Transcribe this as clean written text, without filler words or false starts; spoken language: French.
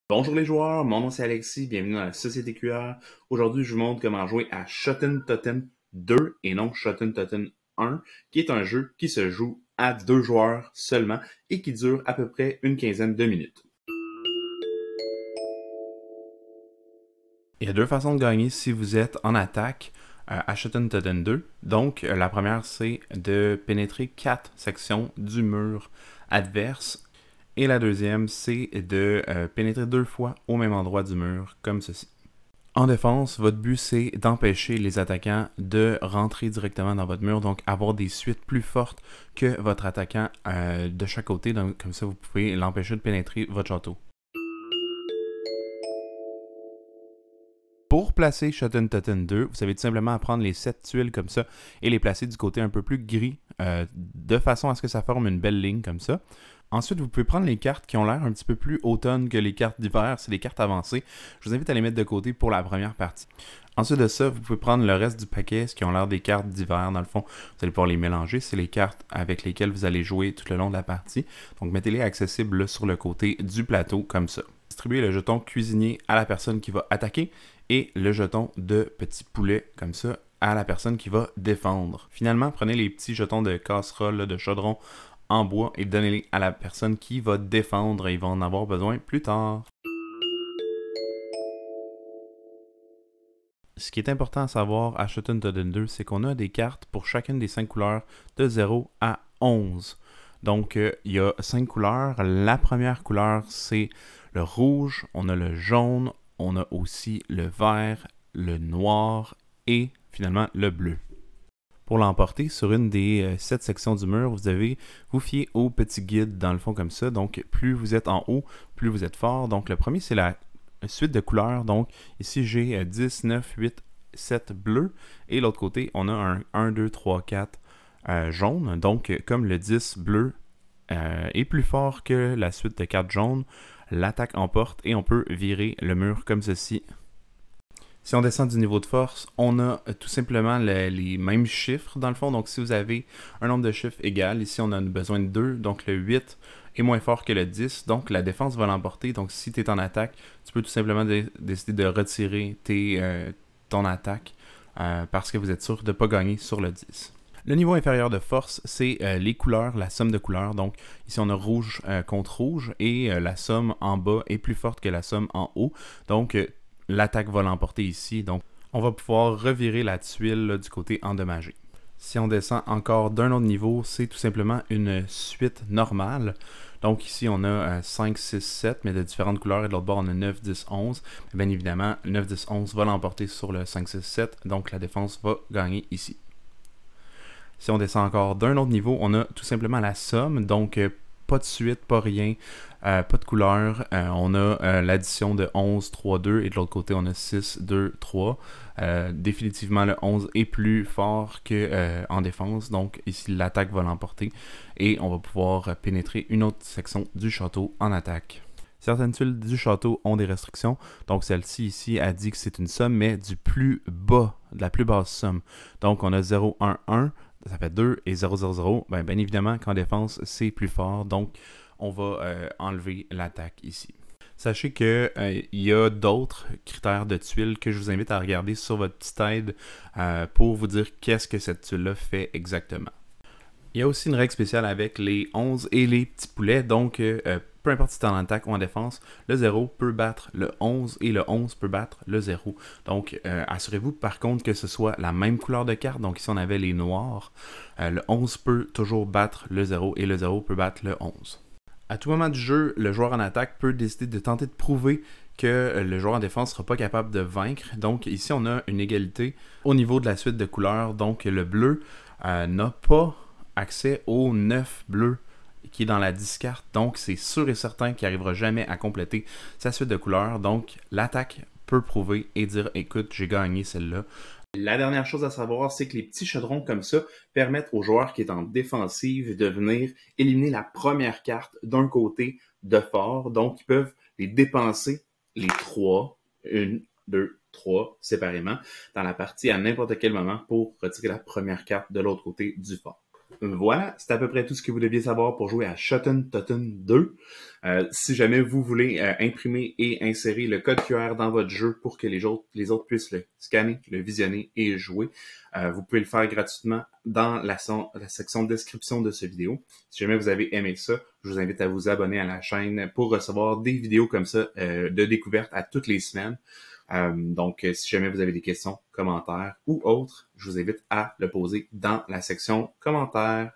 Bonjour les joueurs, mon nom c'est Alexis, bienvenue dans la Société QR. Aujourd'hui, je vous montre comment jouer à Shoten Totem 2 et non Shoten Totem 1, qui est un jeu qui se joue à 2 joueurs seulement et qui dure à peu près une quinzaine de minutes. Il y a deux façons de gagner si vous êtes en attaque à Shoten Totem 2. Donc, la première, c'est de pénétrer 4 sections du mur adverse. Et la deuxième, c'est de pénétrer 2 fois au même endroit du mur, comme ceci. En défense, votre but, c'est d'empêcher les attaquants de rentrer directement dans votre mur, donc avoir des suites plus fortes que votre attaquant de chaque côté. Donc, comme ça, vous pouvez l'empêcher de pénétrer votre château. Pour placer Shoten Totem 2, vous avez tout simplement à prendre les 7 tuiles comme ça et les placer du côté un peu plus gris, de façon à ce que ça forme une belle ligne comme ça. Ensuite, vous pouvez prendre les cartes qui ont l'air un petit peu plus automne que les cartes d'hiver, c'est les cartes avancées. Je vous invite à les mettre de côté pour la première partie. Ensuite de ça, vous pouvez prendre le reste du paquet, ce qui ont l'air des cartes d'hiver dans le fond. Vous allez pouvoir les mélanger, c'est les cartes avec lesquelles vous allez jouer tout le long de la partie. Donc mettez-les accessibles là, sur le côté du plateau comme ça. Distribuez le jeton cuisinier à la personne qui va attaquer et le jeton de petit poulet comme ça à la personne qui va défendre. Finalement, prenez les petits jetons de casserole, de chaudron en bois et donnez-les à la personne qui va défendre et il va en avoir besoin plus tard. Ce qui est important à savoir à Shoten Totem 2, c'est qu'on a des cartes pour chacune des 5 couleurs de 0 à 11. Donc, il y a 5 couleurs. La première couleur, c'est le rouge, on a le jaune, on a aussi le vert, le noir et finalement le bleu. Pour l'emporter sur une des 7 sections du mur, vous devez vous fier au petit guide dans le fond comme ça. Donc, plus vous êtes en haut, plus vous êtes fort. Donc, le premier, c'est la suite de couleurs. Donc, ici, j'ai 10, 9, 8, 7 bleus. Et l'autre côté, on a un 1, 2, 3, 4 jaune. Donc, comme le 10 bleu est plus fort que la suite de 4 jaunes, l'attaque emporte et on peut virer le mur comme ceci. Si on descend du niveau de force, on a tout simplement les mêmes chiffres dans le fond. Donc si vous avez un nombre de chiffres égal, ici on a besoin de 2, donc le 8 est moins fort que le 10, donc la défense va l'emporter. Donc si tu es en attaque, tu peux tout simplement décider de retirer ton attaque parce que vous êtes sûr de ne pas gagner sur le 10. Le niveau inférieur de force, c'est les couleurs, la somme de couleurs. Donc ici on a rouge contre rouge et la somme en bas est plus forte que la somme en haut. Donc l'attaque va l'emporter ici, donc on va pouvoir revirer la tuile là, du côté endommagé. Si on descend encore d'un autre niveau, c'est tout simplement une suite normale. Donc ici, on a 5, 6, 7, mais de différentes couleurs, et de l'autre bord, on a 9, 10, 11. Et bien évidemment, 9, 10, 11 va l'emporter sur le 5, 6, 7, donc la défense va gagner ici. Si on descend encore d'un autre niveau, on a tout simplement la somme, donc pas de suite, pas rien, pas de couleur. On a l'addition de 11, 3, 2 et de l'autre côté, on a 6, 2, 3. Définitivement, le 11 est plus fort qu'en défense, donc ici, l'attaque va l'emporter et on va pouvoir pénétrer une autre section du château en attaque. Certaines tuiles du château ont des restrictions, donc celle-ci ici a dit que c'est une somme, mais du plus bas, de la plus basse somme. Donc on a 0, 1, 1, ça fait 2 et 0, 0, 0. Bien évidemment qu'en défense, c'est plus fort, donc on va enlever l'attaque ici. Sachez qu'il y a d'autres critères de tuiles que je vous invite à regarder sur votre petite aide pour vous dire qu'est-ce que cette tuile-là fait exactement. Il y a aussi une règle spéciale avec les 11 et les petits poulets, donc peu importe si tu es en attaque ou en défense, le 0 peut battre le 11 et le 11 peut battre le 0. Donc assurez-vous par contre que ce soit la même couleur de carte, donc ici on avait les noirs, le 11 peut toujours battre le 0 et le 0 peut battre le 11. À tout moment du jeu, le joueur en attaque peut décider de tenter de prouver que le joueur en défense ne sera pas capable de vaincre. Donc ici on a une égalité au niveau de la suite de couleurs, donc le bleu n'a pas accès au 9 bleu qui est dans la discarte, donc c'est sûr et certain qu'il n'arrivera jamais à compléter sa suite de couleurs, donc l'attaque peut prouver et dire écoute j'ai gagné celle-là. La dernière chose à savoir, c'est que les petits chaudrons comme ça permettent aux joueurs qui est en défensive de venir éliminer la première carte d'un côté de fort, donc ils peuvent les dépenser les 3, 1, 2, 3 séparément dans la partie à n'importe quel moment pour retirer la première carte de l'autre côté du fort. Voilà, c'est à peu près tout ce que vous deviez savoir pour jouer à Shotten Totten 2. Si jamais vous voulez imprimer et insérer le code QR dans votre jeu pour que les autres puissent le scanner, le visionner et jouer, vous pouvez le faire gratuitement dans la section de description de cette vidéo. Si jamais vous avez aimé ça, je vous invite à vous abonner à la chaîne pour recevoir des vidéos comme ça de découverte à toutes les semaines. Donc, si jamais vous avez des questions, commentaires ou autres, je vous invite à le poser dans la section commentaires.